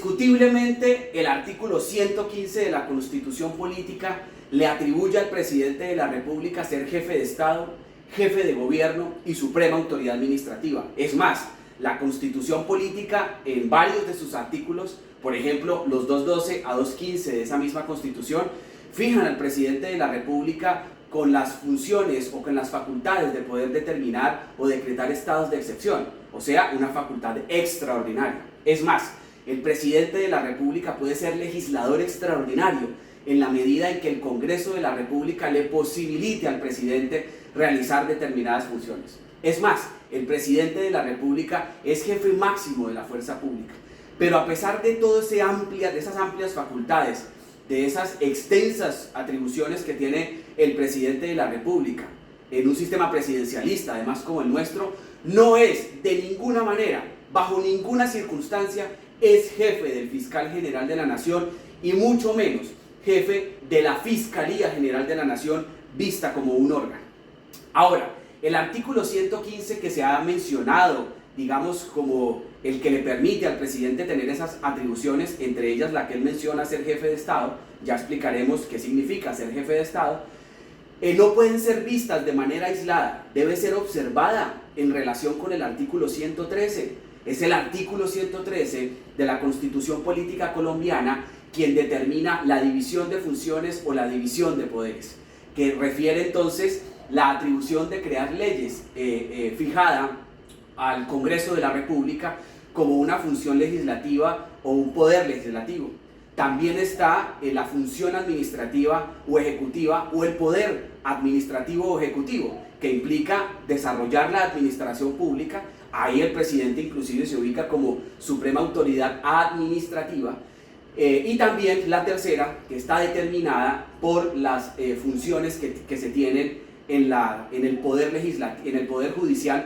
Indiscutiblemente, el artículo 115 de la Constitución Política le atribuye al presidente de la República ser jefe de Estado, jefe de gobierno y suprema autoridad administrativa. Es más, la Constitución Política en varios de sus artículos, por ejemplo, los 212 a 215 de esa misma Constitución, fijan al presidente de la República con las funciones o con las facultades de poder determinar o decretar estados de excepción, o sea, una facultad extraordinaria. Es más, el presidente de la República puede ser legislador extraordinario en la medida en que el Congreso de la República le posibilite al presidente realizar determinadas funciones. Es más, el presidente de la República es jefe máximo de la fuerza pública. Pero a pesar de todas esas amplias facultades, de esas extensas atribuciones que tiene el presidente de la República, en un sistema presidencialista, además como el nuestro, no es de ninguna manera, bajo ninguna circunstancia, es jefe del fiscal general de la Nación y mucho menos jefe de la Fiscalía General de la Nación vista como un órgano. Ahora, el artículo 115 que se ha mencionado, digamos, como el que le permite al presidente tener esas atribuciones, entre ellas la que él menciona ser jefe de Estado, ya explicaremos qué significa ser jefe de Estado, no pueden ser vistas de manera aislada, debe ser observada en relación con el artículo 113. Es el artículo 113 de la Constitución Política Colombiana quien determina la división de funciones o la división de poderes, que refiere entonces la atribución de crear leyes fijada al Congreso de la República como una función legislativa o un poder legislativo. También está la función administrativa o ejecutiva o el poder administrativo o ejecutivo, que implica desarrollar la administración pública. Ahí el presidente inclusive se ubica como suprema autoridad administrativa. Y también la tercera, que está determinada por las funciones que se tienen en el poder judicial,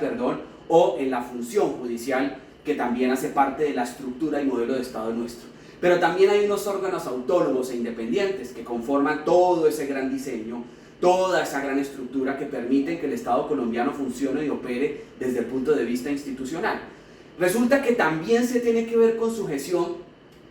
o en la función judicial, que también hace parte de la estructura y modelo de Estado nuestro. Pero también hay unos órganos autónomos e independientes que conforman todo ese gran diseño, toda esa gran estructura que permiten que el Estado colombiano funcione y opere desde el punto de vista institucional. Resulta que también se tiene que ver con sujeción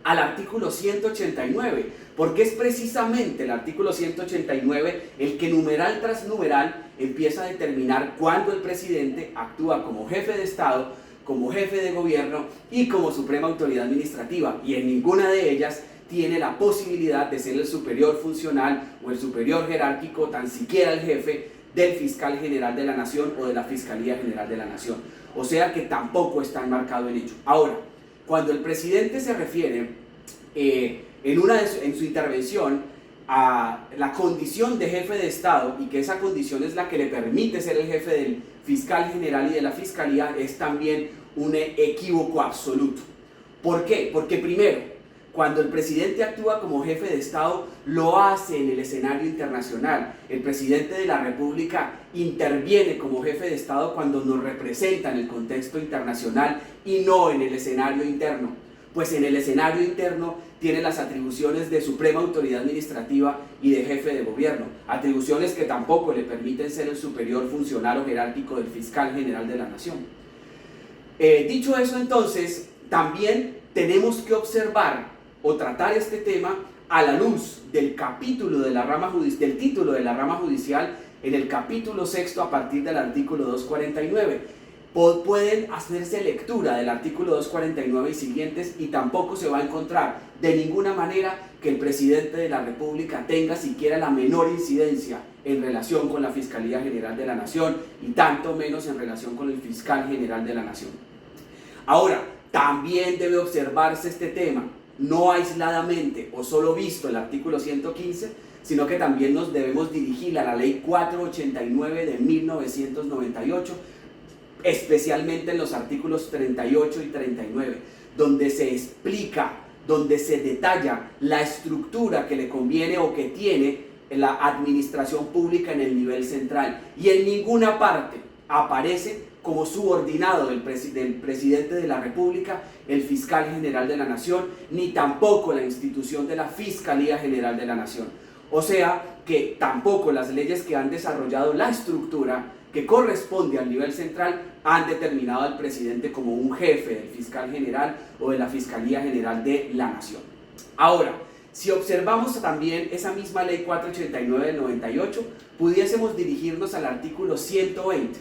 al artículo 189, porque es precisamente el artículo 189 el que numeral tras numeral empieza a determinar cuándo el presidente actúa como jefe de Estado, como jefe de gobierno y como suprema autoridad administrativa, y en ninguna de ellas tiene la posibilidad de ser el superior funcional o el superior jerárquico, tan siquiera el jefe del fiscal general de la Nación o de la Fiscalía General de la Nación. O sea que tampoco está enmarcado en ello. Ahora, cuando el presidente se refiere en su intervención a la condición de jefe de Estado, y que esa condición es la que le permite ser el jefe del fiscal general y de la Fiscalía, es también un equívoco absoluto. ¿Por qué? Porque primero, cuando el presidente actúa como jefe de Estado, lo hace en el escenario internacional. El presidente de la República interviene como jefe de Estado cuando nos representa en el contexto internacional y no en el escenario interno. Pues en el escenario interno tiene las atribuciones de suprema autoridad administrativa y de jefe de gobierno, atribuciones que tampoco le permiten ser el superior funcional o jerárquico del fiscal general de la Nación. Dicho eso, entonces, también tenemos que observar o tratar este tema a la luz del capítulo de la rama del título de la rama judicial en el capítulo 6 a partir del artículo 249. Pueden hacerse lectura del artículo 249 y siguientes y tampoco se va a encontrar de ninguna manera que el presidente de la República tenga siquiera la menor incidencia en relación con la Fiscalía General de la Nación y tanto menos en relación con el Fiscal General de la Nación. Ahora, también debe observarse este tema, no aisladamente o solo visto el artículo 115, sino que también nos debemos dirigir a la Ley 489 de 1998, especialmente en los artículos 38 y 39, donde se explica, donde se detalla la estructura que le conviene o que tiene la administración pública en el nivel central, y en ninguna parte aparece como subordinado del presidente de la República el fiscal general de la Nación, ni tampoco la institución de la Fiscalía General de la Nación. O sea que tampoco las leyes que han desarrollado la estructura que corresponde al nivel central han determinado al presidente como un jefe del fiscal general o de la Fiscalía General de la Nación. Ahora, si observamos también esa misma ley 489 del 98, pudiésemos dirigirnos al artículo 120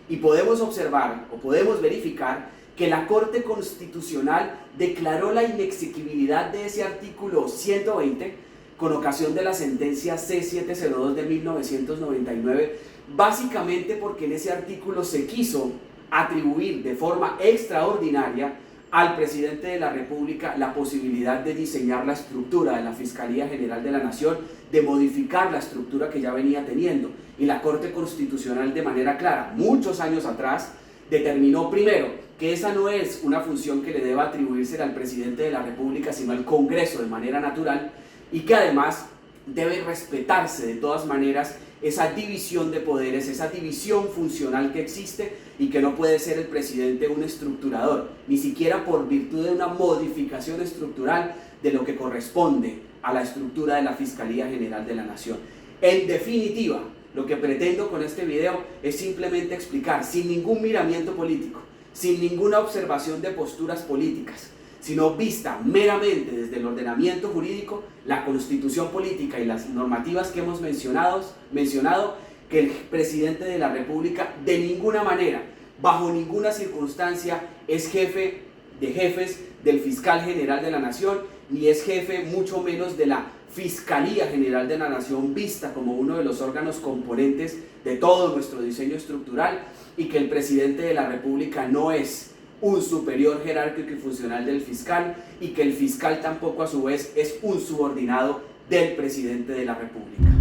y podemos observar o podemos verificar que la Corte Constitucional declaró la inexequibilidad de ese artículo 120 con ocasión de la sentencia C-702 de 1999, básicamente porque en ese artículo se quiso atribuir de forma extraordinaria al presidente de la República la posibilidad de diseñar la estructura de la Fiscalía General de la Nación, de modificar la estructura que ya venía teniendo. Y la Corte Constitucional, de manera clara, muchos años atrás, determinó primero que esa no es una función que le deba atribuirse al presidente de la República, sino al Congreso de manera natural, y que además debe respetarse de todas maneras esa división de poderes, esa división funcional que existe, y que no puede ser el presidente un estructurador, ni siquiera por virtud de una modificación estructural de lo que corresponde a la estructura de la Fiscalía General de la Nación. En definitiva, lo que pretendo con este video es simplemente explicar, sin ningún miramiento político, sin ninguna observación de posturas políticas, sino vista meramente desde el ordenamiento jurídico, la constitución política y las normativas que hemos mencionado, que el presidente de la República de ninguna manera, bajo ninguna circunstancia, es jefe de jefes del fiscal general de la Nación, ni es jefe mucho menos de la Fiscalía General de la Nación, vista como uno de los órganos componentes de todo nuestro diseño estructural, y que el presidente de la República no es un superior jerárquico y funcional del fiscal, y que el fiscal tampoco a su vez es un subordinado del presidente de la República.